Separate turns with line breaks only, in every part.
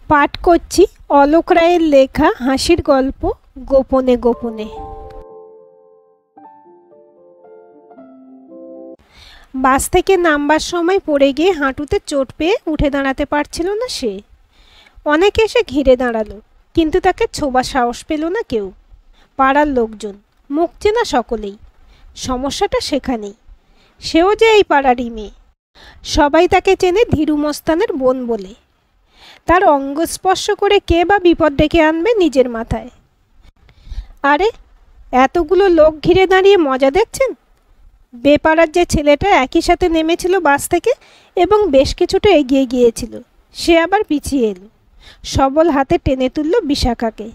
পাঠ করছি অলোক রায়ের লেখা হাসির গল্প গোপনে গোপনে। বাস থেকে নামবার সময় পড়ে গিয়ে হাঁটুতে চোট পেয়ে উঠে দাঁড়াতে পারছিল না সে। অনেকে এসে ঘিরে দাঁড়ালো, কিন্তু তাকে ছোবার সাহস পেল না কেউ। পাড়ার লোকজন, মুখ চেনা সকলেই। সমস্যাটা সেখানেই, সেও যে এই পাড়ারই মেয়ে। সবাই তাকে চেনে ধীরু মস্তানের বোন বলে। তার অঙ্গ স্পর্শ করে কে বা বিপদ ডেকে আনবে নিজের মাথায়। আরে এতগুলো লোক ঘিরে দাঁড়িয়ে মজা দেখছেন? বেপাড়ার যে ছেলেটা একই সাথে নেমেছিল বাস থেকে এবং বেশ কিছুটা এগিয়ে গিয়েছিল, সে আবার পিছিয়ে এলো। সবল হাতে টেনে তুলল বিশাখাকে।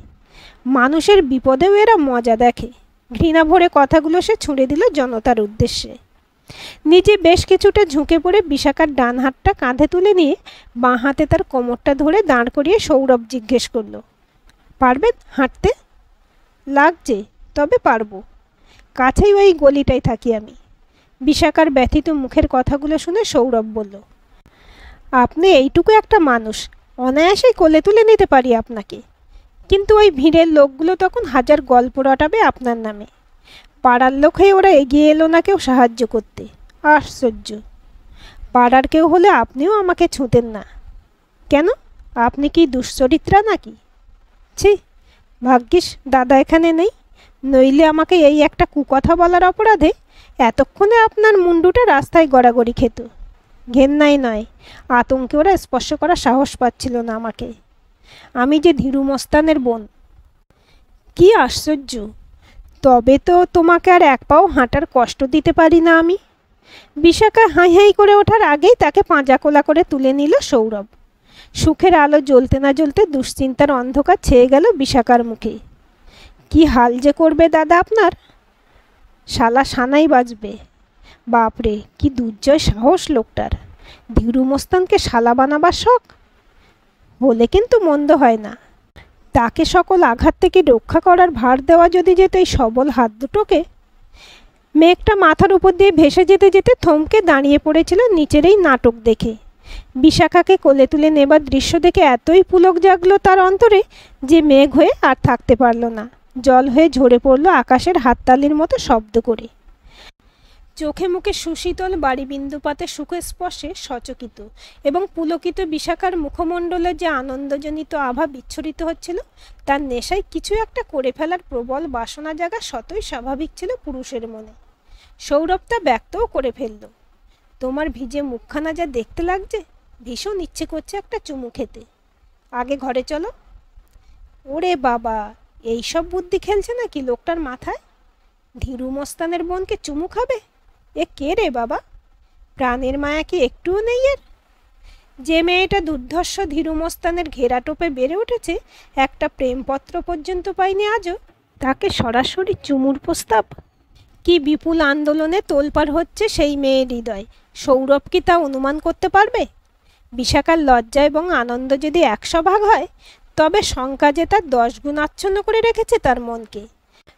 মানুষের বিপদেও এরা মজা দেখে। ঘৃণা ভরে কথাগুলো সে ছুঁড়ে দিল জনতার উদ্দেশ্যে। নিজে বেশ কিছুটা ঝুঁকে পড়ে বিশাখার ডান হাতটা কাঁধে তুলে নিয়ে বাঁ হাতে তার কোমরটা ধরে দাঁড় করিয়ে সৌরভ জিজ্ঞেস করল, পারবেন হাঁটতে? লাগছে, তবে পারবো। কাছেই ওই গলিটাই থাকি আমি। বিশাখার ব্যথিত মুখের কথাগুলো শুনে সৌরভ বলল, আপনি এইটুকু একটা মানুষ, অনায়াসেই কোলে তুলে নিতে পারি আপনাকে। কিন্তু ওই ভিড়ের লোকগুলো তখন হাজার গল্প রটাবে আপনার নামে। পাড়ার লোক হয়ে ওরা এগিয়ে এলো না কেউ সাহায্য করতে। আশ্চর্য! পাড়ার কেউ হলে আপনিও আমাকে ছুঁতেন না কেন? আপনি কি দুশ্চরিত্রা নাকি? ছি, ভাগ্যিস দাদা এখানে নেই, নইলে আমাকে এই একটা কুকথা বলার অপরাধে এতক্ষণে আপনার মুন্ডুটা রাস্তায় গড়াগড়ি খেত। ঘেন্নাই নয়, আতঙ্কে ওরা স্পর্শ করার সাহস পাচ্ছিল না আমাকে। আমি যে ধীরু মস্তানের বোন। কি আশ্চর্য! তবে তো তোমাকে আর এক পাও হাঁটার কষ্ট দিতে পারি না আমি। বিশাখা হাই হাই করে ওঠার আগেই তাকে পাঁজা কোলা করে তুলে নিল সৌরভ। সুখের আলো জ্বলতে না জ্বলতে দুশ্চিন্তার অন্ধকার ছেয়ে গেল বিশাখার মুখে। কি হাল যে করবে দাদা আপনার! শালা সানাই বাজবে। বাপরে, কি দুর্জয় সাহস লোকটার! ধীরু মস্তানকে শালা বানাবার শখ হলে কিন্তু মন্দ হয় না। তাকে সকল আঘাত থেকে রক্ষা করার ভার দেওয়া যদি যেত এই সবল হাত দুটোকে। মেঘটা মাথার উপর দিয়ে ভেসে যেতে যেতে থমকে দাঁড়িয়ে পড়েছিল নিচের এই নাটক দেখে। বিশাখাকে কোলে তুলে নেবার দৃশ্য দেখে এতই পুলক জাগলো তার অন্তরে যে মেঘ হয়ে আর থাকতে পারল না, জল হয়ে ঝরে পড়ল আকাশের হাততালির মতো শব্দ করে। চোখে মুখে সুশীতল বাড়ি বিন্দুপাতে সুখস্পর্শে সচকিত এবং পুলকিত বিশাখার মুখমণ্ডলের যে আনন্দজনিত আভা বিচ্ছুরিত হচ্ছিল, তার নেশায় কিছু একটা করে ফেলার প্রবল বাসনা জাগা শতই স্বাভাবিক ছিল পুরুষের মনে। সৌরভ তা ব্যক্তও করে ফেলল। তোমার ভিজে মুখখানা যা দেখতে লাগছে, ভীষণ ইচ্ছে করছে একটা চুমু খেতে। আগে ঘরে চলো। ওরে বাবা, এইসব বুদ্ধি খেলছে নাকি লোকটার মাথায়? ধীরু মস্তানের বোনকে চুমু খাবে? এ কে রে বাবা? প্রাণের মায়া কি একটুও নেই এর? যে মেয়েটা দুর্ধর্ষ ধীরু মস্তানের ঘেরাটোপে বেড়ে উঠেছে, একটা প্রেমপত্র পর্যন্ত পায়নি আজও, তাকে সরাসরি চুমুর প্রস্তাব! কি বিপুল আন্দোলনে তোলপাড় হচ্ছে সেই মেয়ের হৃদয়, সৌরভ কি তা অনুমান করতে পারবে? বিশাখার লজ্জা এবং আনন্দ যদি 100 ভাগ হয়, তবে শঙ্কা যে তার 10 গুণ আচ্ছন্ন করে রেখেছে তার মনকে।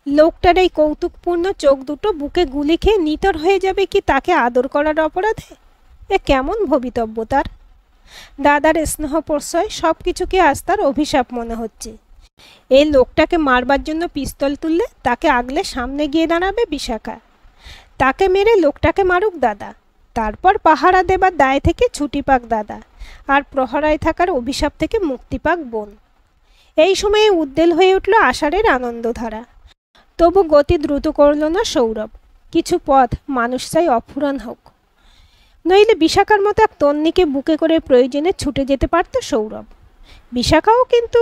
লোকটার এই কৌতুকপূর্ণ চোখ দুটো বুকে গুলি খেয়ে নিতর হয়ে যাবে কি তাকে আদর করার অপরাধে? এ কেমন ভবিতব্য তার! দাদার স্নেহ প্রশ্রয় সব কিছুকে আজ তার অভিশাপ মনে হচ্ছে। এই লোকটাকে মারবার জন্য পিস্তল তুললে তাকে আগলে সামনে গিয়ে দাঁড়াবে বিশাখা। তাকে মেরে লোকটাকে মারুক দাদা, তারপর পাহারা দেবার দায় থেকে ছুটি পাক দাদা, আর প্রহরায় থাকার অভিশাপ থেকে মুক্তি পাক বোন। এই সময়ে উদ্বেল হয়ে উঠল আষাঢ়ের আনন্দধারা। তবু গতি দ্রুত করল না সৌরভ। কিছু পথ মানুষ চাই অফুরান হোক, নইলে বিশাখার মতো এক তন্নিকে বুকে করে প্রয়োজনে ছুটে যেতে পারত সৌরভ। বিশাখাও কিন্তু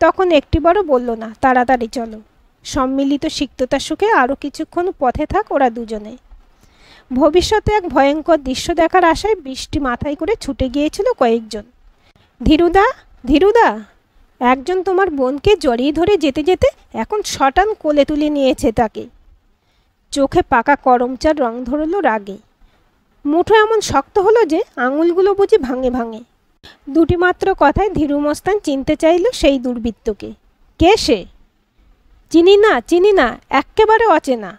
তখন একটি বড় বলল না, তাড়াতাড়ি চলো। সম্মিলিত সিক্ততার সুখে আরও কিছুক্ষণ পথে থাক ওরা দুজনে। ভবিষ্যতে এক ভয়ঙ্কর দৃশ্য দেখার আশায় বৃষ্টি মাথায় করে ছুটে গিয়েছিল কয়েকজন। ধীরুদা, ধীরুদা! একজন তোমার বোনকে জড়িয়ে ধরে যেতে যেতে এখন শটান কোলে তুলে নিয়েছে তাকে। চোখে পাকা করমচার রং ধরল রাগে। মুঠো এমন শক্ত হলো যে আঙুলগুলো বুঝি ভাঙে ভাঙে। দুটি মাত্র কথায় ধীরু মস্তান চিনতে চাইল সেই দুর্বৃত্তকে। কে সে? চিনি না, চিনি না, এক্কেবারে অচেনা।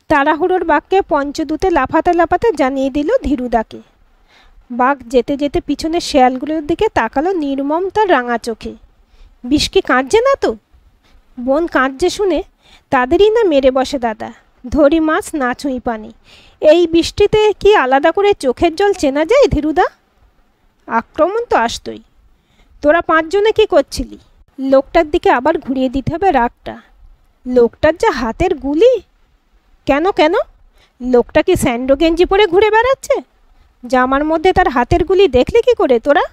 তাড়াহুড়োর বাক্যে পঞ্চদূতে লাফাতে লাফাতে জানিয়ে দিল ধীরুদাকে। বাঘ যেতে যেতে পিছনের শেয়ালগুলোর দিকে তাকালো নির্মম তার রাঙা চোখে। বিষ কি কাঁদছে না তো? বোন কাঁদছে শুনে তাদেরই না মেরে বসে দাদা। ধরি মাছ না ছুঁই পানি, এই বৃষ্টিতে কি আলাদা করে চোখের জল চেনা যায় ধীরুদা? আক্রমণ তো আসতই। তোরা 5 জনে কি করছিলি? লোকটার দিকে আবার ঘুরিয়ে দিতে হবে রাগটা। লোকটার যা হাতের গুলি! কেন কেন? লোকটা কি স্যান্ডো গেঞ্জি পরে ঘুরে বেড়াচ্ছে? জামার মধ্যে তার হাতের গুলি দেখলি কি করে তোরা?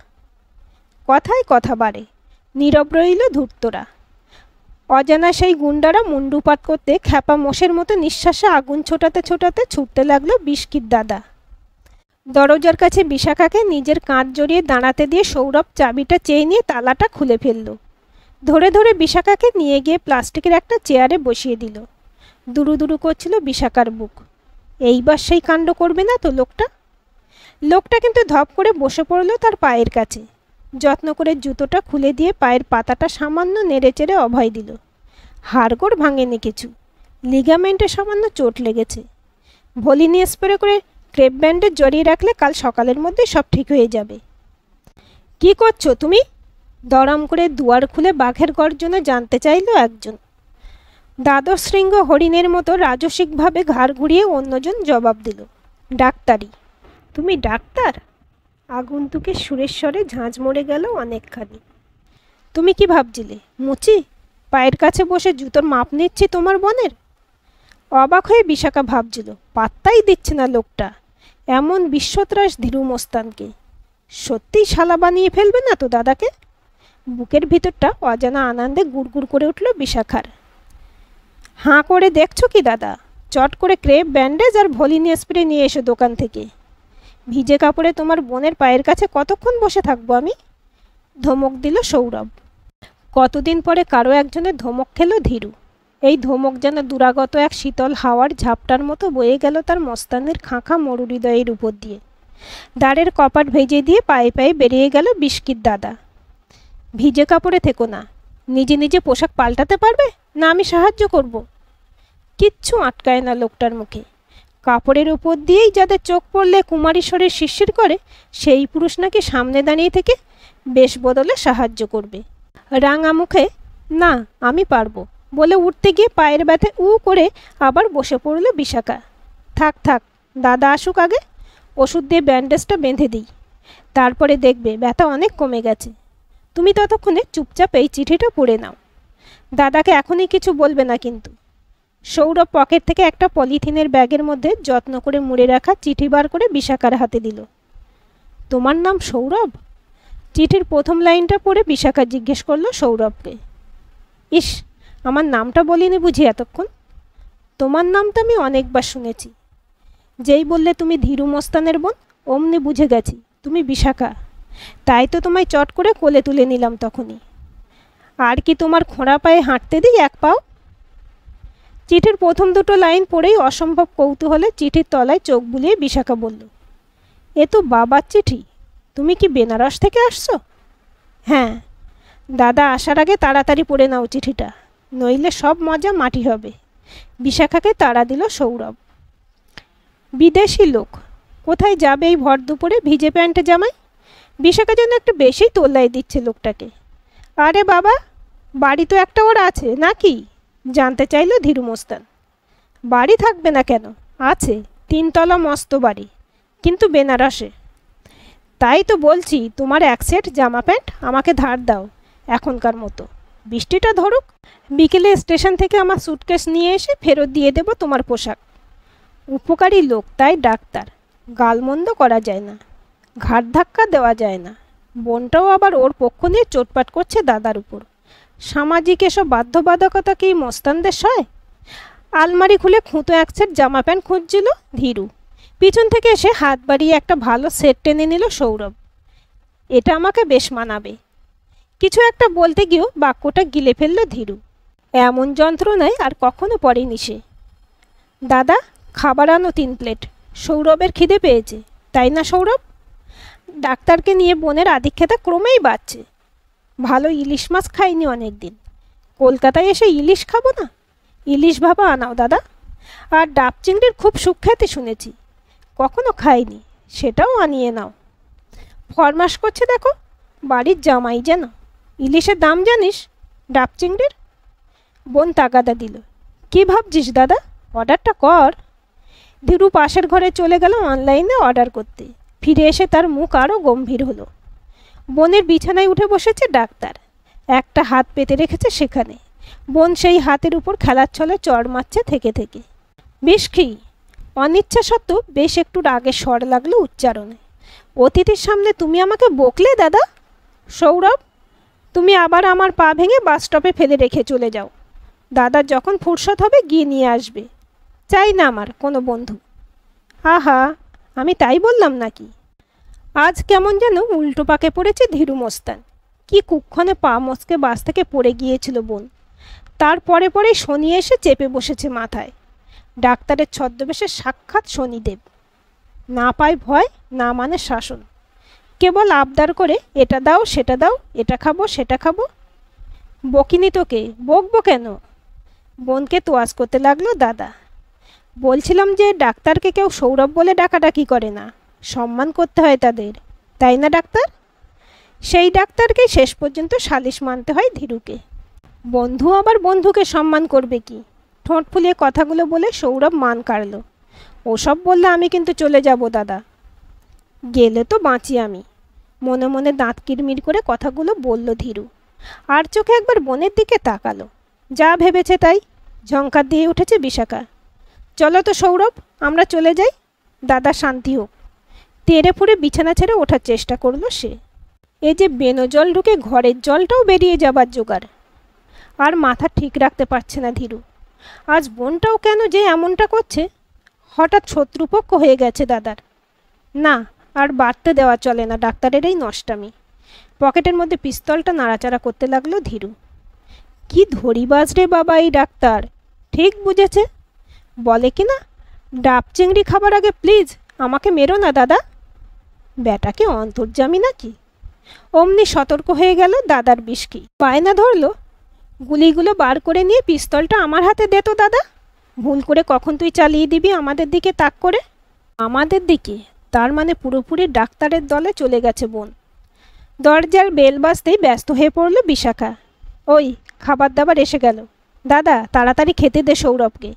কথায় কথা বাড়ে, নীরব রইল ধূর্তরা। অজানা সেই গুন্ডারা মুন্ডুপাত করতে খ্যাপা মোষের মতো নিঃশ্বাসে আগুন ছোটাতে ছোটাতে ছুটতে লাগলো বিস্কিট দাদা। দরজার কাছে বিশাখাকে নিজের কাঁধ জড়িয়ে দাঁড়াতে দিয়ে সৌরভ চাবিটা চেয়ে নিয়ে তালাটা খুলে ফেলল। ধরে ধরে বিশাখাকে নিয়ে গিয়ে প্লাস্টিকের একটা চেয়ারে বসিয়ে দিল। দুরু দুরু করছিল বিশাখার বুক। এইবার সেই কাণ্ড করবে না তো লোকটা? লোকটা কিন্তু ধপ করে বসে পড়ল তার পায়ের কাছে। যত্ন করে জুতোটা খুলে দিয়ে পায়ের পাতাটা সামান্য নেড়েচেড়ে অভয় দিল। হাড়গোড় ভাঙেনি কিছু, লিগামেন্টে সামান্য চোট লেগেছে। ভলিনি স্প্রে করে ক্রেপ ব্যান্ডে জড়িয়ে রাখলে কাল সকালের মধ্যে সব ঠিক হয়ে যাবে। কি করছো তুমি? দরম করে দুয়ার খুলে বাঘের গর্জনে জানতে চাইল একজন। দ্বাদশ শৃঙ্গ হরিণের মতো রাজসিকভাবে ঘাড় ঘুরিয়ে অন্যজন জবাব দিল, ডাক্তারি। তুমি ডাক্তার? আগন্তুকের সুরেশ্বরে ঝাঁঝ মরে গেল অনেকখানি। তুমি কি ভাবছিলে মুচি পায়ের কাছে বসে জুতোর মাপ নিচ্ছি তোমার বোনের? অবাক হয়ে বিশাখা ভাবছিল, পাত্তাই দিচ্ছে না লোকটা এমন বিশ্বত্রাস ধীরু মোস্তানকে। সত্যিই শালা বানিয়ে ফেলবে না তো দাদাকে? বুকের ভিতরটা অজানা আনন্দে গুড়গুড় করে উঠল বিশাখার। হাঁ করে দেখছো কি দাদা? চট করে ক্রেপ ব্যান্ডেজ আর ভলিনি স্প্রে নিয়ে এসো দোকান থেকে। ভিজে কাপড়ে তোমার বোনের পায়ের কাছে কতক্ষণ বসে থাকবো আমি? ধমক দিল সৌরভ। কতদিন পরে কারো একজনের ধমক খেল ধীরু। এই ধমক যেন দুরাগত এক শীতল হাওয়ার ঝাপটার মতো বয়ে গেল তার মস্তানের খাঁখা মরু হৃদয়ের উপর দিয়ে। দাঁড়ের কপাট ভেজে দিয়ে পায়ে পায়ে বেরিয়ে গেল বিস্কিট দাদা। ভিজে কাপড়ে থেকো না, নিজে নিজে পোশাক পাল্টাতে পারবে না আমি সাহায্য করব? কিচ্ছু আটকায় না লোকটার মুখে। কাপড়ের উপর দিয়েই যাদের চোখ পড়লে কুমারীশ্বরের শিরশির করে, সেই পুরুষ নাকি সামনে দাঁড়িয়ে থেকে বেশ বদলে সাহায্য করবে। রাঙা মুখে না আমি পারবো বলে উঠতে গিয়ে পায়ের ব্যথে উ করে আবার বসে পড়ল বিশাখা। থাক থাক, দাদা আসুক আগে, ওষুধ দিয়ে ব্যান্ডেজটা বেঁধে দিই, তারপরে দেখবে ব্যথা অনেক কমে গেছে। তুমি ততক্ষণে চুপচাপ এই চিঠিটা পড়ে নাও। দাদাকে এখনই কিছু বলবে না কিন্তু। সৌরভ পকেট থেকে একটা পলিথিনের ব্যাগের মধ্যে যত্ন করে মুড়ে রাখা চিঠি বার করে বিশাখার হাতে দিল। তোমার নাম সৌরভ? চিঠির প্রথম লাইনটা পড়ে বিশাখা জিজ্ঞেস করলো সৌরভকে। ইস, আমার নামটা বলিনি বুঝি এতক্ষণ? তোমার নামটা আমি অনেকবার শুনেছি। যেই বললে তুমি ধীরু মস্তানের বোন, অমনি বুঝে গেছি তুমি বিশাখা। তাই তো তোমায় চট করে কোলে তুলে নিলাম তখনই। আর কি তোমার খোঁড়া পায়ে হাঁটতে দিই এক পাও? চিঠির প্রথম দুটো লাইন পড়েই অসম্ভব কৌতূহলে চিঠির তলায় চোখ বুলিয়ে বিশাখা বলল, এ তো বাবার চিঠি। তুমি কি বেনারস থেকে আসছো? হ্যাঁ। দাদা আসার আগে তাড়াতাড়ি পড়ে নাও চিঠিটা, নইলে সব মজা মাটি হবে। বিশাখাকে তাড়া দিল সৌরভ। বিদেশি লোক, কোথায় যাবে এই ভর দুপুরে ভিজে প্যান্টে জামাই? বিশাখা যেন একটু বেশি তোল্লাই দিচ্ছে লোকটাকে। আরে বাবা, বাড়ি তো একটা ওর আছে নাকি? জানতে চাইল ধীরু মোস্তান। বাড়ি থাকবে না কেন, আছে 3 তলা মস্ত বাড়ি, কিন্তু বেনারসে। তাই তো বলছি তোমার 1 সেট জামা প্যান্ট আমাকে ধার দাও এখনকার মতো, বৃষ্টিটা ধরুক, বিকেলে স্টেশন থেকে আমার সুটকেস নিয়ে এসে ফেরত দিয়ে দেব তোমার পোশাক। উপকারী লোক তাই ডাক্তার, গালমন্দ করা যায় না, ঘাট ধাক্কা দেওয়া যায় না। বোনটাও আবার ওর পক্ষ নিয়ে চোটপাট করছে দাদার উপর। সামাজিক এসব বাধ্যবাধকতা কি মস্তানদের সয়? আলমারি খুলে খুঁতো 1 সেট জামা প্যান্ট খুঁজছিল ধীরু। পিছন থেকে এসে হাত বাড়িয়ে একটা ভালো সেট টেনে নিল সৌরভ। এটা আমাকে বেশ মানাবে। কিছু একটা বলতে গিয়েও বাক্যটা গিলে ফেলল ধীরু। এমন যন্ত্রণায় আর কখনো পড়েনি সে। দাদা, খাবার আনো 3 প্লেট, সৌরভের খিদে পেয়েছে, তাই না সৌরভ? ডাক্তারকে নিয়ে বোনের আধিক্যতা ক্রমেই বাড়ছে। ভালো ইলিশ মাছ খাইনি অনেক দিন, কলকাতায় এসে ইলিশ খাবো না? ইলিশ ভাপা আনাও দাদা। আর ডাব চিংড়ির খুব সুখ্যাতি শুনেছি, কখনো খাইনি, সেটাও আনিয়ে নাও। ফরমাস করছে দেখো, বাড়ির জামাই যেন। ইলিশের দাম জানিস, ডাব চিংড়ির? বোন তাগাদা দিল। কি ভাবছিস দাদা, অর্ডারটা কর। ধীরু পাশের ঘরে চলে গেল অনলাইনে অর্ডার করতে। ফিরে এসে তার মুখ আরও গম্ভীর হলো। বোনের বিছানায় উঠে বসেছে ডাক্তার, একটা হাত পেতে রেখেছে সেখানে। বোন সেই হাতের উপর খেলার ছলে চড় মারছে থেকে থেকে। বেশ কি, অনিচ্ছা সত্ত্বেও বেশ একটু রাগে স্বর লাগলো উচ্চারণে। অতিথির সামনে তুমি আমাকে বকলে দাদা? সৌরভ, তুমি আবার আমার পা ভেঙে বাস স্টপে ফেলে রেখে চলে যাও। দাদার যখন ফুরসত হবে গিয়ে নিয়ে আসবে। চাই না আমার কোনো বন্ধু। আহা, আমি তাই বললাম নাকি? আজ কেমন যেন উল্টো পাকে পড়েছে ধীরু মস্তান। কি কুক্ষণে পা মস্কে বাস থেকে পড়ে গিয়েছিল বোন। তার পরে পরেই শনি এসে চেপে বসেছে মাথায়। ডাক্তারের ছদ্মবেশে সাক্ষাৎ শনিদেব। না পায় ভয়, না মানে শাসন। কেবল আবদার করে এটা দাও সেটা দাও, এটা খাবো সেটা খাবো। বকিনি তোকে, বকবো কেন? বোনকে তোয়াজ করতে লাগলো দাদা। বলছিলাম যে ডাক্তারকে কেউ সৌরভ বলে ডাকাডাকি করে না, সম্মান করতে হয় তাদের, তাই না ডাক্তার? সেই ডাক্তারকেই শেষ পর্যন্ত সালিশ মানতে হয় ধীরুকে। বন্ধু আবার বন্ধুকে সম্মান করবে কি? ঠোঁট ফুলিয়ে কথাগুলো বলে সৌরভ মান কাড়ল। ওসব বললে আমি কিন্তু চলে যাব দাদা। গেলে তো বাঁচি আমি, মনে মনে দাঁত কিরমির করে কথাগুলো বলল ধীরু। আর চোখে একবার বোনের দিকে তাকালো। যা ভেবেছে তাই, ঝঙ্কার দিয়ে উঠেছে বিশাখা। চলো তো সৌরভ, আমরা চলে যাই, দাদা শান্তি হোক। তেড়ে ফুড়ে বিছানা ছেড়ে ওঠার চেষ্টা করলো সে। এ যে বেনো জল ঢুকে ঘরের জলটাও বেরিয়ে যাবার জোগাড়। আর মাথা ঠিক রাখতে পারছে না ধীরু। আজ বোনটাও কেন যে এমনটা করছে? হঠাৎ শত্রুপক্ষ হয়ে গেছে দাদার। না, আর বাড়তে দেওয়া চলে না ডাক্তারের এই নষ্টামি। পকেটের মধ্যে পিস্তলটা নাড়াচাড়া করতে লাগলো ধীরু। কি ধরিবাজ রে বাবা এই ডাক্তার, ঠিক বুঝেছে। বলে কি না, ডাব চিংড়ি খাবার আগে প্লিজ আমাকে মেরো না দাদা। ব্যাটাকে অন্তর্যামী নাকি? অমনি সতর্ক হয়ে গেল দাদার বিষকি। বায়না ধরল, গুলিগুলো বার করে নিয়ে পিস্তলটা আমার হাতে দে তো দাদা। ভুল করে কখন তুই চালিয়ে দিবি আমাদের দিকে তাক করে। আমাদের দিকে? তার মানে পুরোপুরি ডাক্তারের দলে চলে গেছে বোন। দরজার বেল বাজতেই ব্যস্ত হয়ে পড়ল বিশাখা। ওই, খাবার দাবার এসে গেল। দাদা তাড়াতাড়ি খেতে দে সৌরভকে।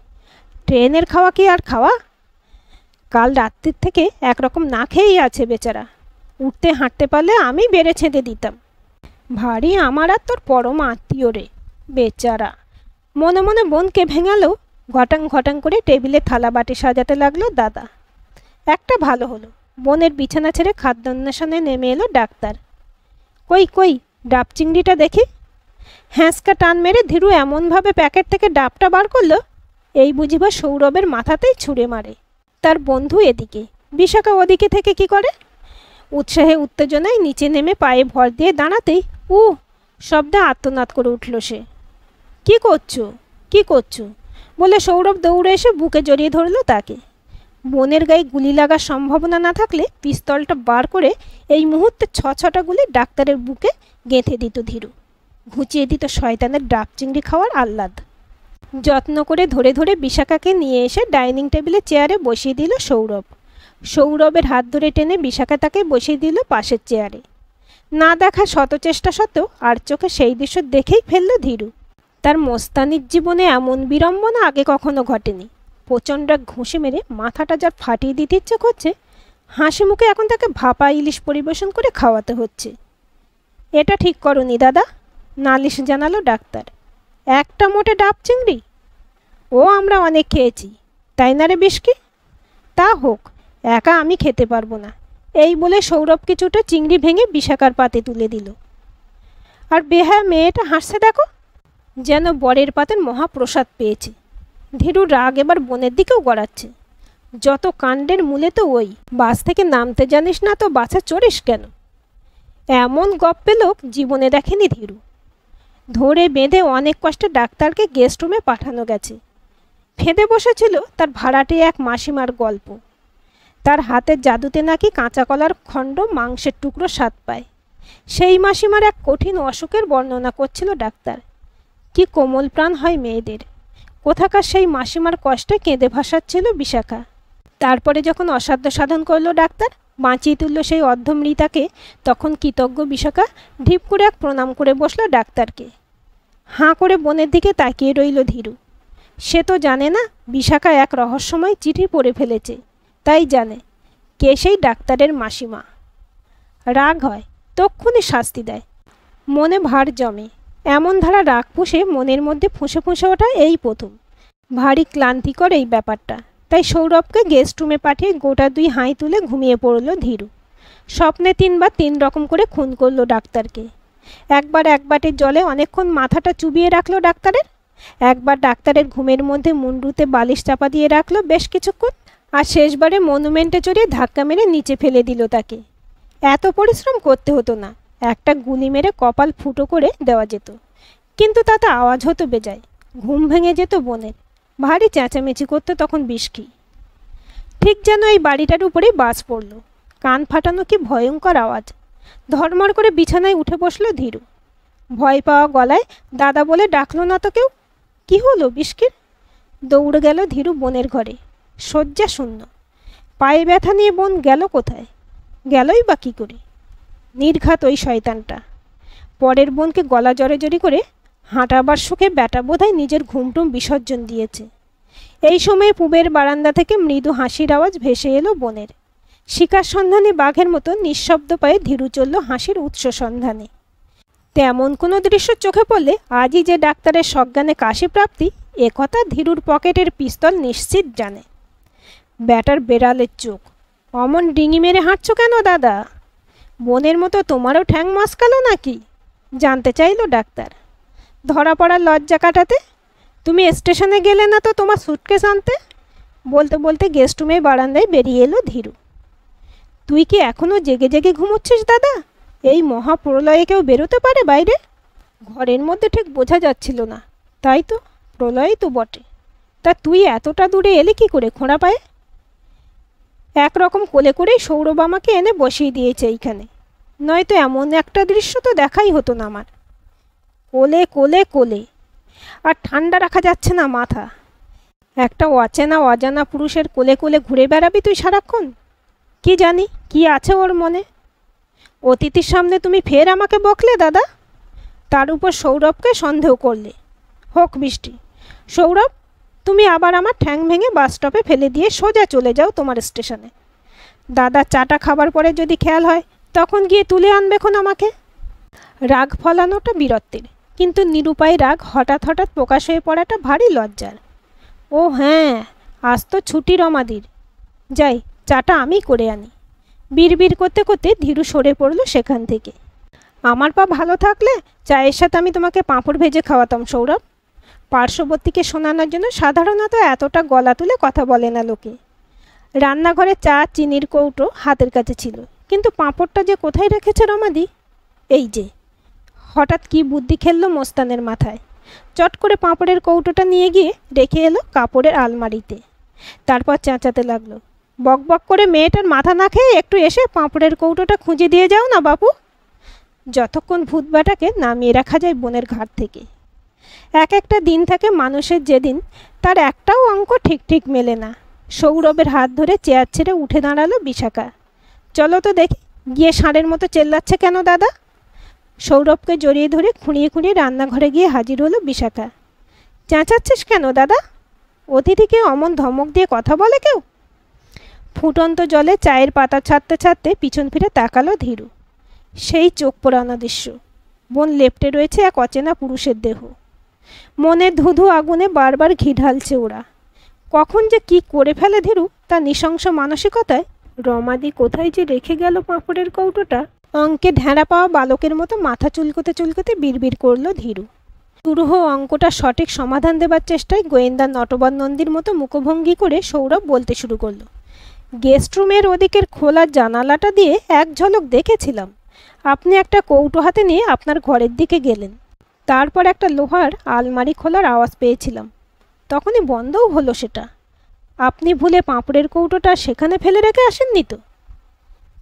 ট্রেনের খাওয়া কি আর খাওয়া? কাল রাত্রির থেকে একরকম না খেয়েই আছে বেচারা। উঠতে হাঁটতে পারলে আমি বেড়ে ছেঁদে দিতাম। ভারী আমার আর তোর পরম আত্মীয় রে বেচারা। মনে মনে বোনকে ভেঙালো। ঘটাং ঘটাং করে টেবিলে থালা বাটি সাজাতে লাগলো দাদা। একটা ভালো হলো, বোনের বিছানা ছেড়ে খাদ্যান্বেষণে নেমে এলো ডাক্তার। কই কই, ডাব চিংড়িটা দেখি। হ্যাঁসকা টান মেরে ধীরু এমনভাবে প্যাকেট থেকে ডাবটা বার করলো, এই বুঝিবা সৌরভের মাথাতেই ছুঁড়ে মারে। তার বন্ধু এদিকে, বিশাখা ওদিকে থেকে কি করে? উৎসাহে উত্তেজনায় নিচে নেমে পায়ে ভর দিয়ে দাঁড়াতেই শব্দে আত্মনাদ করে উঠল সে। কি করছো, কি করছো বলে সৌরভ দৌড়ে এসে বুকে জড়িয়ে ধরল তাকে। বোনের গায়ে গুলি লাগার সম্ভাবনা না থাকলে পিস্তলটা বার করে এই মুহূর্তে ছটা গুলি ডাক্তারের বুকে গেঁথে দিত ধীরু। ঘুচিয়ে দিত শয়তানের ডাব চিংড়ি খাওয়ার আহ্লাদ। যত্ন করে ধরে ধরে বিশাখাকে নিয়ে এসে ডাইনিং টেবিলে চেয়ারে বসিয়ে দিল সৌরভ। সৌরভের হাত ধরে টেনে বিশাখা তাকে বসিয়ে দিল পাশের চেয়ারে। না দেখা শত চেষ্টা সত্ত্বেও আর চোখে সেই দৃশ্য দেখেই ফেলল ধীরু। তার মোস্তানির জীবনে এমন বিড়ম্বনা আগে কখনো ঘটেনি। প্রচণ্ড ঘুষি মেরে মাথাটা যার ফাটিয়ে দিতে ইচ্ছে করছে, হাসি মুখে এখন তাকে ভাপা ইলিশ পরিবেশন করে খাওয়াতে হচ্ছে। এটা ঠিক করনি দাদা, নালিশ জানালো ডাক্তার। একটা মোটে ডাব চিংড়ি? ও আমরা অনেক খেয়েছি, তাই না রে বিশকি? তা হোক, একা আমি খেতে পারবো না। এই বলে সৌরভ কিছুটা চিংড়ি ভেঙে বিশাখার পাতে তুলে দিল। আর বেহায়া মেয়েটা হাসছে দেখো, যেন বরের পাতের মহাপ্রসাদ পেয়েছে। ধীরুর রাগ এবার বোনের দিকেও গড়াচ্ছে। যত কাণ্ডের মূলে তো ওই। বাস থেকে নামতে জানিস না তো বাসে চড়িস কেন? এমন গপ্পে লোক জীবনে দেখেনি ধীরু। ধরে বেঁধে অনেক কষ্টে ডাক্তারকে গেস্ট রুমে পাঠানো গেছে। ফেঁদে বসেছিল তার ভাড়াটে এক মাসিমার গল্প। তার হাতের জাদুতে নাকি কাঁচা কলার খণ্ড মাংসের টুকরো স্বাদ পায়। সেই মাসিমার এক কঠিন অসুখের বর্ণনা করছিল ডাক্তার। কি কোমল প্রাণ হয় মেয়েদের। কোথাকার সেই মাসিমার কষ্টে কেঁদে ভাসাচ্ছিল বিশাখা। তারপরে যখন অসাধ্য সাধন করলো ডাক্তার, বাঁচিয়ে তুলল সেই অর্ধমৃতাকে। তখন কৃতজ্ঞ বিশাখা ঢিপ করে এক প্রণাম করে বসল ডাক্তারকে। হাঁ করে বোনের দিকে তাকিয়ে রইল ধীরু। সে তো জানে না বিশাখা এক রহস্যময় চিঠি পড়ে ফেলেছে। তাই জানে কে সেই ডাক্তারের মাসিমা। রাগ হয়, তক্ষুনি শাস্তি দেয়। মনে ভার জমে, এমন ধারা রাগ পুষে মনের মধ্যে ফুঁসে ফুঁসে ওঠা এই প্রথম। ভারী ক্লান্তিকর এই ব্যাপারটা। তাই সৌরভকে গেস্ট রুমে পাঠিয়ে গোটা 2 হাই তুলে ঘুমিয়ে পড়ল ধীরু। স্বপ্নে 3বার 3 রকম করে খুন করলো ডাক্তারকে। একবার এক বাটির জলে অনেকক্ষণ মাথাটা চুবিয়ে রাখলো ডাক্তারের। একবার ডাক্তারের ঘুমের মধ্যে মুন্ডুতে বালিশ চাপা দিয়ে রাখলো বেশ কিছুক্ষণ। আর শেষবারে মনুমেন্টে চড়িয়ে ধাক্কা মেরে নিচে ফেলে দিল তাকে। এত পরিশ্রম করতে হতো না, একটা গুলি মেরে কপাল ফুটো করে দেওয়া যেত। কিন্তু তাতে আওয়াজ হতো বেজায়, ঘুম ভেঙে যেত বোনের। ভারী চেঁচামেচি করতো তখন বিষ্কি। ঠিক যেন এই বাড়িটার উপরেই বাজ পড়ল। কান ফাটানো কি ভয়ঙ্কর আওয়াজ। ধর্মর করে বিছানায় উঠে বসলো ধীরু। ভয় পাওয়া গলায় দাদা বলে ডাকলো না তো কেউ। কি হলো বিষ্কির? দৌড়ে গেল ধীরু বোনের ঘরে। শয্যা শূন্য। পায়ে ব্যথা নিয়ে বোন গেল কোথায়? গেলই বা কী করে? নির্ঘাত ওই শয়তানটা। পরের বোনকে গলা জড়ি করে হাঁটাবার সুখে ব্যাটা বোধহয় নিজের ঘুমটুম বিসর্জন দিয়েছে। এই সময়ে পুবের বারান্দা থেকে মৃদু হাসির আওয়াজ ভেসে এলো বোনের। শিকার সন্ধানী বাঘের মতো নিঃশব্দ পায়ে ধীরু চলল হাসির উৎস সন্ধানে। তেমন কোনো দৃশ্য চোখে পড়লে আজই যে ডাক্তারের সজ্ঞানে কাশি প্রাপ্তি, একথা ধীরুর পকেটের পিস্তল নিশ্চিত জানে। ব্যাটার বেড়ালের চোখ। অমন ডিঙি মেরে হাঁটছো কেন দাদা? বোনের মতো তোমারও ঠ্যাং মস্কালো নাকি? জানতে চাইল ডাক্তার। ধরা পড়ার লজ্জা কাটাতে তুমি স্টেশনে গেলে না তো তোমার সুটকেস আনতে? বলতে বলতে গেস্ট রুমে বারান্দায় বেরিয়ে এলো ধীরু। তুই কি এখনও জেগে জেগে ঘুমোচ্ছিস দাদা? এই মহাপ্রলয়ে কেউ বেরোতে পারে বাইরে? ঘরের মধ্যে ঠিক বোঝা যাচ্ছিল না। তাই তো, প্রলয়ই তো বটে। তা তুই এতটা দূরে এলি কি করে খোঁড়া পায়ে? একরকম কোলে করেই সৌরভ আমাকে এনে বসিয়ে দিয়েছে এইখানে, নয়তো এমন একটা দৃশ্য তো দেখাই হতো না আমার। কোলে কোলে কোলে, আর ঠান্ডা রাখা যাচ্ছে না মাথা। একটা অচেনা অজানা পুরুষের কোলে কোলে ঘুরে বেড়াবি তুই সারাক্ষণ? কি জানি কি আছে ওর মনে। অতিথির সামনে তুমি ফের আমাকে বকলে দাদা। তার উপর সৌরভকে সন্দেহ করলে। হোক বৃষ্টি। সৌরভ, তুমি আবার আমার ঠ্যাং ভেঙে বাস স্টপে ফেলে দিয়ে সোজা চলে যাও তোমার স্টেশনে। দাদা চাটা খাবার পরে যদি খেয়াল হয় তখন গিয়ে তুলে আনবেখন আমাকে। রাগ ফলানোটা বীরত্বের, কিন্তু নিরুপায় রাগ হঠাৎ হঠাৎ প্রকাশ হয়ে পড়াটা ভারী লজ্জার। ও হ্যাঁ, আজ তো ছুটি রমাদির। যাই, চাটা আমি করে আনি। বিড়বিড় করতে করতে ধীরু সরে পড়ল সেখান থেকে। আমার পা ভালো থাকলে চায়ের সাথে আমি তোমাকে পাঁপড় ভেজে খাওয়াতাম সৌরভ। পার্শ্ববর্তীকে শোনানোর জন্য সাধারণত এতটা গলা তুলে কথা বলে না লোকে। রান্নাঘরে চা চিনির কৌটো হাতের কাছে ছিল, কিন্তু পাঁপড়টা যে কোথায় রেখেছে রমাদি? এই যে। হঠাৎ কি বুদ্ধি খেললো মোস্তানের মাথায়। চট করে পাঁপড়ের কৌটোটা নিয়ে গিয়ে রেখে এলো কাপড়ের আলমারিতে। তারপর চেঁচাতে লাগলো, বক বক করে মেয়েটার মাথা না খেয়ে একটু এসে পাঁপড়ের কৌটোটা খুঁজে দিয়ে যাও না বাপু। যতক্ষণ ভূত ব্যাটাকে নামিয়ে রাখা যায় বোনের ঘাট থেকে। এক একটা দিন থাকে মানুষের, যেদিন তার একটাও অঙ্ক ঠিক ঠিক মেলে না। সৌরভের হাত ধরে চেয়ার ছেড়ে উঠে দাঁড়ালো বিশাখা। চলো তো দেখি, গিয়ে ষাঁড়ের মতো চেল্লাচ্ছে কেন দাদা? সৌরভকে জড়িয়ে ধরে খুঁড়িয়ে খুঁড়িয়ে রান্নাঘরে গিয়ে হাজির হলো বিশাখা। চেঁচাচ্ছিস কেন দাদা? অতিথিকে অমন ধমক দিয়ে কথা বলে কেউ? ফুটন্ত জলে চায়ের পাতা ছাড়তে ছাড়তে পিছন ফিরে তাকালো ধীরু। সেই চোখ পোড়ানো দৃশ্য। বোন লেপ্টে রয়েছে এক অচেনা পুরুষের দেহ। মনের ধুধু আগুনে বারবার ঘি ঢালছে ওরা। কখন যে কি করে ফেলে ধীরু তা নৃশংস মানসিকতায়। রমাদি কোথায় যে রেখে গেল পাঁপড়ের কৌটোটা? অঙ্কে ঢেঁড়া পাওয়া বালকের মতো মাথা চুলকোতে চুলকোতে বিড়বিড় করল ধীরু। দুরূহ অঙ্কটা সঠিক সমাধান দেবার চেষ্টায় গোয়েন্দা নটবর নন্দীর মতো মুখভঙ্গি করে সৌরভ বলতে শুরু করলো। গেস্ট রুমের ওদিকের খোলা জানালাটা দিয়ে এক ঝলক দেখেছিলাম। আপনি একটা কৌটো হাতে নিয়ে আপনার ঘরের দিকে গেলেন। তারপর একটা লোহার আলমারি খোলার আওয়াজ পেয়েছিলাম, তখনই বন্ধও হলো সেটা। আপনি ভুলে পাঁপড়ের কৌটোটা সেখানে ফেলে রেখে আসেননি তো?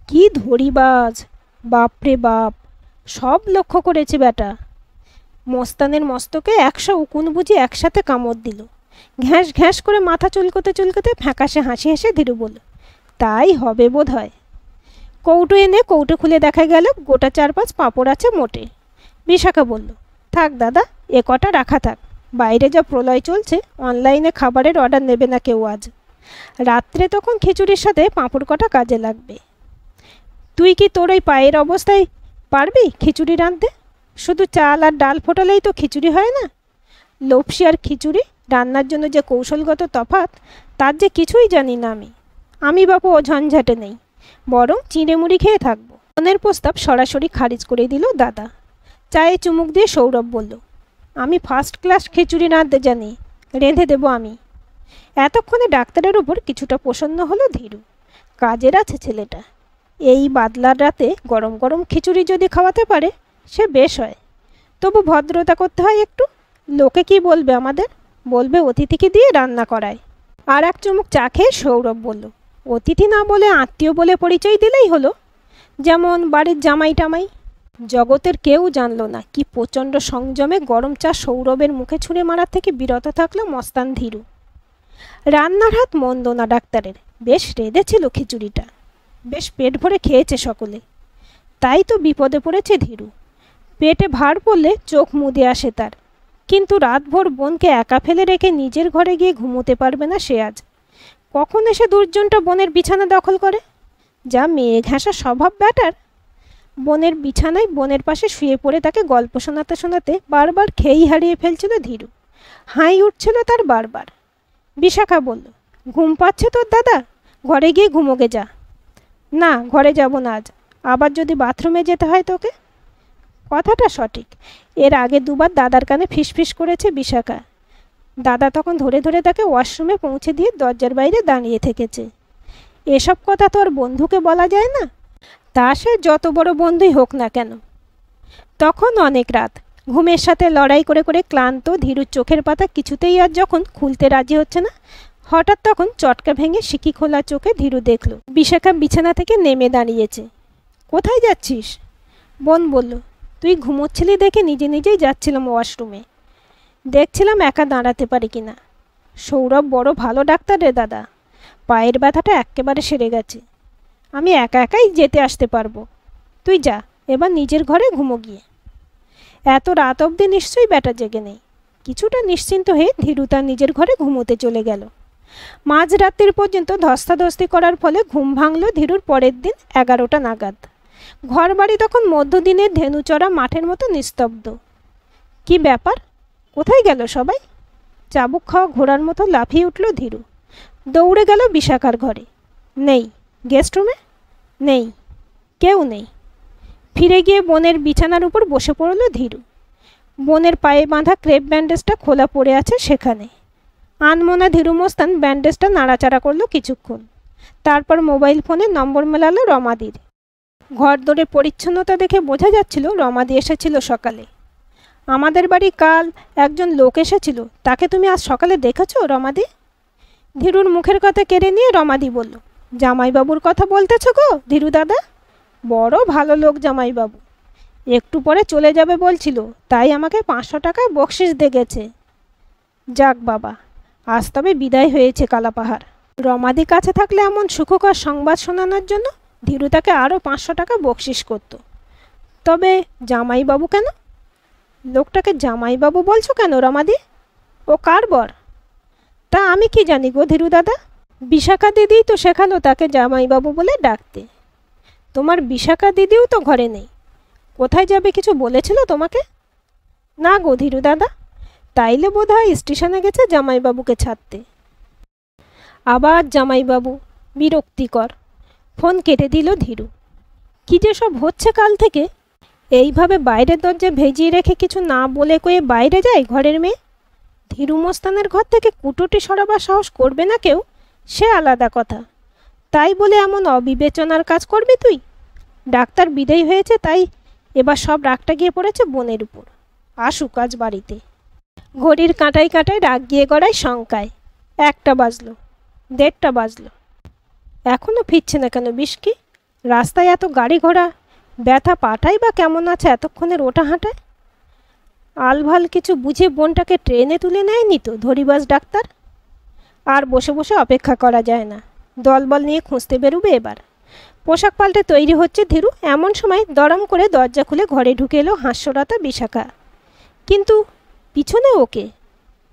কি ধরিবাজ! বাপরে বাপ, সব লক্ষ্য করেছে ব্যাটা। মোস্তানের মস্তকে 100 উকুন বুঝি একসাথে কামড় দিল। ঘ্যাঁস ঘ্যাঁস করে মাথা চুলকোতে চুলকোতে ফ্যাকাশে হাসি হেসে ধীরু বলল, তাই হবে বোধ হয়। কৌটো এনে কৌটো খুলে দেখা গেল গোটা 4-5 পাঁপড় আছে মোটে। বিশাখা বলল, থাক দাদা, এ কটা রাখা থাক। বাইরে যা প্রলয় চলছে, অনলাইনে খাবারের অর্ডার নেবে না কেউ আজ। রাত্রে তখন খিচুড়ির সাথে পাঁপড় কটা কাজে লাগবে। তুই কি তোর ওই পায়ের অবস্থায় পারবি খিচুড়ি রাঁধতে? শুধু চাল আর ডাল ফোটালেই তো খিচুড়ি হয় না। লপসি আর খিচুড়ি রান্নার জন্য যে কৌশলগত তফাৎ, তার যে কিছুই জানি না আমি বাপু ও ঝঞ্ঝাটে নেই, বরং চিঁড়ে মুড়ি খেয়ে থাকবো। বোনের প্রস্তাব সরাসরি খারিজ করে দিল দাদা। চায়ে চুমুক দিয়ে সৌরভ বলল, আমি ফার্স্ট ক্লাস খিচুড়ি রাঁধতে জানি, রেঁধে দেবো আমি। এতক্ষণে ডাক্তারের উপর কিছুটা প্রসন্ন হলো ধীরু। কাজের আছে ছেলেটা। এই বাদলার রাতে গরম গরম খিচুড়ি যদি খাওয়াতে পারে সে বেশ হয়। তবু ভদ্রতা করতে হয় একটু। লোকে কি বলবে আমাদের? বলবে অতিথিকে দিয়ে রান্না করায়। আর এক চুমুক চা খেয়ে সৌরভ বলল, অতিথি না বলে আত্মীয় বলে পরিচয় দিলেই হলো, যেমন বাড়ির জামাই টামাই। জগতের কেউ জানল না কি প্রচণ্ড সংযমে গরম চা সৌরভের মুখে ছুঁড়ে মারার থেকে বিরত থাকলো মস্তান ধীরু। রান্নার হাত মন্দ না ডাক্তারের, বেশ রেঁধেছিল খিচুড়িটা, বেশ পেট ভরে খেয়েছে সকলে। তাই তো বিপদে পড়েছে ধীরু। পেটে ভার পড়লে চোখ মুদে আসে তার। কিন্তু রাতভর বোনকে একা ফেলে রেখে নিজের ঘরে গিয়ে ঘুমোতে পারবে না সে আজ। কখন এসে দুর্জনটা বোনের বিছানা দখল করে? যা মেয়ে ঘেঁষা স্বভাব ব্যাটার। বোনের বিছানায় বোনের পাশে শুয়ে পড়ে তাকে গল্প শোনাতে শোনাতে বারবার খেই হারিয়ে ফেলছিল ধীরু। হাই উঠছিল তার বারবার। বিশাখা বলল, ঘুম পাচ্ছে তোর দাদা? ঘরে গিয়ে ঘুমোগে যা। না, ঘরে যাব না আজ। আবার যদি বাথরুমে যেতে হয় তোকে। কথাটা সঠিক। এর আগে দুবার দাদার কানে ফিসফিস করেছে বিশাখা। দাদা তখন ধরে ধরে তাকে ওয়াশরুমে পৌঁছে দিয়ে দরজার বাইরে দাঁড়িয়ে থেকেছে। এসব কথা তো আর বন্ধুকে বলা যায় না, তা সে যত বড় বন্ধুই হোক না কেন। তখন অনেক রাত। ঘুমের সাথে লড়াই করে করে ক্লান্ত ধীরুর চোখের পাতা কিছুতেই আর যখন খুলতে রাজি হচ্ছে না, হঠাৎ তখন চটকা ভেঙে সিকি খোলা চোখে ধীরু দেখল বিশাখা বিছানা থেকে নেমে দাঁড়িয়েছে। কোথায় যাচ্ছিস? বোন বলল, তুই ঘুমোচ্ছিলি দেখে নিজে নিজেই যাচ্ছিলাম ওয়াশরুমে। দেখছিলাম একা দাঁড়াতে পারি কিনা। সৌরভ বড় ভালো ডাক্তার রে দাদা, পায়ের ব্যথাটা একেবারে সেরে গেছে। আমি একা একাই যেতে আসতে পারবো। তুই যা, এবার নিজের ঘরে ঘুমো গিয়ে। এত রাত অবধি নিশ্চয়ই ব্যাটা জেগে নেই। কিছুটা নিশ্চিন্ত হয়ে ধীরু তার নিজের ঘরে ঘুমোতে চলে গেল। মাঝরাত্রির পর্যন্ত ধস্তাধস্তি করার ফলে ঘুম ভাঙল ধীরুর পরের দিন 11টা নাগাদ। ঘর বাড়ি তখন মধ্যদিনের ধেনুচড়া মাঠের মতো নিস্তব্ধ। কি ব্যাপার? কোথায় গেল সবাই? চাবুক খাওয়া ঘোড়ার মতো লাফিয়ে উঠল ধীরু। দৌড়ে গেল বিশাখার ঘরে। নেই। গেস্ট রুমে? নেই, কেউ নেই। ফিরে গিয়ে বোনের বিছানার উপর বসে পড়ল ধীরু। বোনের পায়ে বাঁধা ক্রেপ ব্যান্ডেজটা খোলা পড়ে আছে সেখানে। আনমনা ধীরু মস্তান ব্যান্ডেজটা নাড়াচাড়া করলো কিছুক্ষণ। তারপর মোবাইল ফোনে নম্বর মেলালো রমাদির। ঘর দরে পরিচ্ছন্নতা দেখে বোঝা যাচ্ছিল রমাদি এসেছিল সকালে। আমাদের বাড়ি কাল একজন লোক এসেছিল, তাকে তুমি আজ সকালে দেখেছো রমাদি? ধীরুর মুখের কথা কেড়ে নিয়ে রমাদি বলল, জামাইবাবুর কথা বলতেছ গো ধীরু দাদা? বড় ভালো লোক জামাইবাবু। একটু পরে চলে যাবে বলছিল, তাই আমাকে 500 টাকা বকশিস দেখেছে। যাক বাবা, আজ তবে বিদায় হয়েছে কালাপাহাড়। রমাদি কাছে থাকলে এমন সুখকর সংবাদ শোনানোর জন্য ধীরু তাকে আরও 500 টাকা বকশিস করত। তবে জামাইবাবু কেন? লোকটাকে জামাইবাবু বলছো কেন রমাদি? ও কার বর? তা আমি কি জানি গো ধীরু দাদা? বিশাখা দিদিই তো শেখালো তাকে জামাইবাবু বলে ডাকতে। তোমার বিশাখা দিদিও তো ঘরে নেই। কোথায় যাবে কিছু বলেছিল তোমাকে? না গো ধীরু দাদা, তাইলে বোধহয় স্টেশনে গেছে জামাইবাবুকে ছাড়তে। আবার জামাইবাবু, বিরক্তিকর। ফোন কেটে দিল ধীরু। কী যে সব হচ্ছে কাল থেকে। এইভাবে বাইরের দরজা ভেজিয়ে রেখে কিছু না বলে কয়ে বাইরে যায় ঘরের মেয়ে। ধীরু মস্তানের ঘর থেকে কুটোটি সরাবার সাহস করবে না কেউ, সে আলাদা কথা। তাই বলে এমন অবিবেচনার কাজ করবি তুই? ডাক্তার বিদায় হয়েছে, তাই এবার সব রাগটা গিয়ে পড়েছে বোনের উপর। আসুক আজ বাড়িতে। ঘড়ির কাঁটায় কাঁটায় রাগ গিয়ে গড়ায় শঙ্কায়। 1টা বাজলো, 1:30টা বাজলো, এখনও ফিরছে না কেন বিষ্কি? রাস্তায় এত গাড়ি ঘোড়া, ব্যথা পাটাই বা কেমন আছে এতক্ষণের ওটা হাঁটায়? আলভাল কিছু বুঝে বোনটাকে ট্রেনে তুলে নেয়নি তো ধরিবাজ ডাক্তার? আর বসে বসে অপেক্ষা করা যায় না, দলবল নিয়ে খুঁজতে বেরোবে এবার। পোশাক পাল্টে তৈরি হচ্ছে ধীরু, এমন সময় দরম করে দরজা খুলে ঘরে ঢুকে এলো হাস্যরতা বিশাখা। কিন্তু পিছনে ওকে।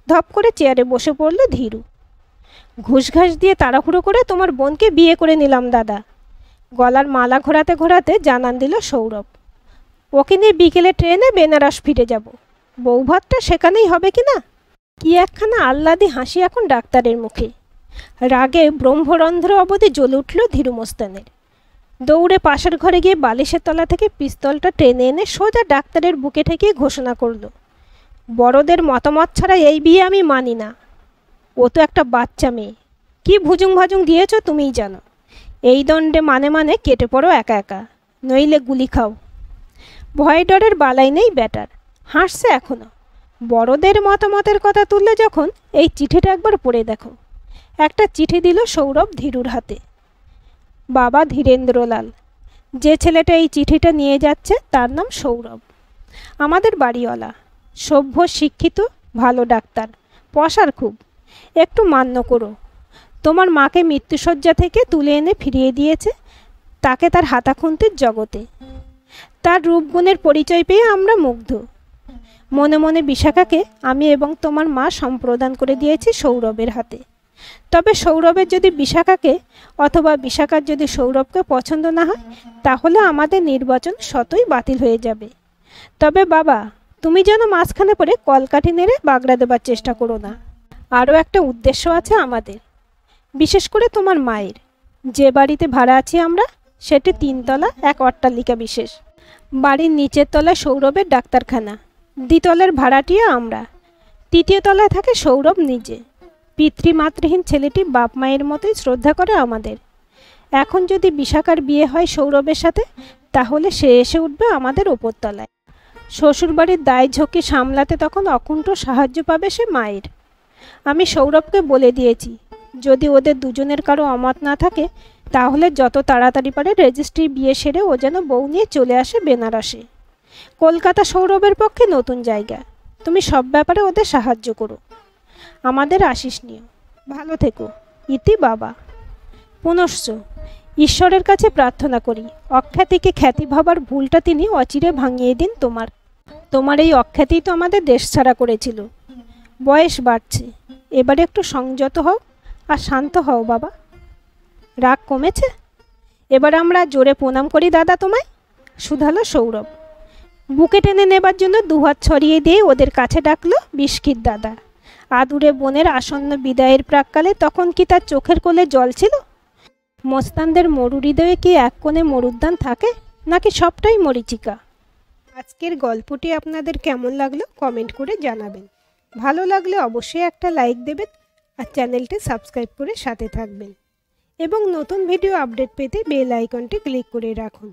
ধপ করে চেয়ারে বসে পড়ল ধীরু। ঘুষঘাস দিয়ে তাড়াহুড়ো করে তোমার বোনকে বিয়ে করে নিলাম দাদা, গলার মালা ঘোরাতে ঘোরাতে জানান দিল সৌরভ। ওকে নিয়ে বিকেলে ট্রেনে বেনারস ফিরে যাব, বৌভাতটা সেখানেই হবে কি না। কি একখানা আহ্লাদি হাসি এখন ডাক্তারের মুখে। রাগে ব্রহ্মরন্ধ্র অবধি জ্বলে উঠল ধীরু মোস্তানের। দৌড়ে পাশের ঘরে গিয়ে বালিশের তলা থেকে পিস্তলটা টেনে এনে সোজা ডাক্তারের বুকে ঠেকিয়ে ঘোষণা করল, বড়দের মতামত ছাড়া এই বিয়ে আমি মানি না। ও তো একটা বাচ্চা মেয়ে, কি ভুজুং ভাজুং দিয়েছ তুমিই জানো। এই দণ্ডে মানে মানে কেটে পড়ো একা একা, নইলে গুলি খাও। ভয় ডরের বালাই নেই ব্যাটার, হাসছে এখনো। বড়দের মতামতের কথা তুললে যখন, এই চিঠিটা একবার পড়ে দেখো। একটা চিঠি দিল সৌরভ ধীরুর হাতে। বাবা ধীরেন্দ্রলাল, যে ছেলেটা এই চিঠিটা নিয়ে যাচ্ছে তার নাম সৌরভ, আমাদের বাড়িওয়ালা, সভ্য, শিক্ষিত, ভালো ডাক্তার, পশার খুব। একটু মান্য করো। তোমার মাকে মৃত্যুশয্যা থেকে তুলে এনে ফিরিয়ে দিয়েছে তাকে তার হাতাখুন্তির জগতে। তার রূপগুণের পরিচয় পেয়ে আমরা মুগ্ধ। মনে মনে বিশাখাকে আমি এবং তোমার মা সম্প্রদান করে দিয়েছি সৌরভের হাতে। তবে সৌরভের যদি বিশাখাকে অথবা বিশাখার যদি সৌরভকে পছন্দ না হয়, তাহলে আমাদের নির্বাচন স্বতই বাতিল হয়ে যাবে। তবে বাবা, তুমি যেন মাঝখানে পড়ে কলকাঠি নেড়ে বাগড়া দেবার চেষ্টা করো না। আরও একটা উদ্দেশ্য আছে আমাদের, বিশেষ করে তোমার মায়ের। যে বাড়িতে ভাড়া আছি আমরা, সেটি 3 তলা এক অট্টালিকা বিশেষ। বাড়ির নিচের তলায় সৌরভের ডাক্তারখানা, দ্বিতলের ভাড়াটিয়া আমরা, 3য় তলায় থাকে সৌরভ নিজে। পিতৃমাতৃহীন ছেলেটি বাপ মায়ের মতোই শ্রদ্ধা করে আমাদের। এখন যদি বিশাখার বিয়ে হয় সৌরভের সাথে, তাহলে সে এসে উঠবে আমাদের ওপরতলায়। শ্বশুরবাড়ির দায় ঝক্কি সামলাতে তখন অকুণ্ঠ সাহায্য পাবে সে মায়ের। আমি সৌরভকে বলে দিয়েছি, যদি ওদের দুজনের কারো অমত না থাকে, তাহলে যত তাড়াতাড়ি পারে রেজিস্ট্রি বিয়ে সেরে ও যেন বউ নিয়ে চলে আসে বেনারসে। কলকাতা সৌরভের পক্ষে নতুন জায়গা, তুমি সব ব্যাপারে ওদের সাহায্য করো। আমাদের আশিস নিও। ভালো থেকো। ইতি বাবা। পুনশ্চ ঈশ্বরের কাছে প্রার্থনা করি, অখ্যাতিকে খ্যাতি ভাবার ভুলটা তিনি অচিরে ভাঙিয়ে দিন তোমার। তোমার এই অখ্যাতিই তো আমাদের দেশ ছাড়া করেছিল। বয়স বাড়ছে, এবারে একটু সংযত হও আর শান্ত হও বাবা। রাগ কমেছে? এবার আমরা জোরে প্রণাম করি দাদা তোমায়, শুধালো সৌরভ। বুকে টেনে নেবার জন্য দুহাত ছড়িয়ে দিয়ে ওদের কাছে ডাকলো বিস্কিট দাদা। আদুরে বোনের আসন্ন বিদায়ের প্রাক্কালে তখন কি তার চোখের কোলে জল ছিল? মস্তানদের মরু হৃদয়ে কি এক কোণে মরুদ্যান থাকে, নাকি সবটাই মরীচিকা? আজকের গল্পটি আপনাদের কেমন লাগলো কমেন্ট করে জানাবেন। ভালো লাগলে অবশ্যই একটা লাইক দেবেন আর চ্যানেলটি সাবস্ক্রাইব করে সাথে থাকবেন এবং নতুন ভিডিও আপডেট পেতে বেল আইকনটি ক্লিক করে রাখুন।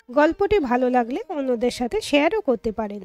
গল্পটি ভালো লাগলে অন্যদের সাথে শেয়ারও করতে পারেন।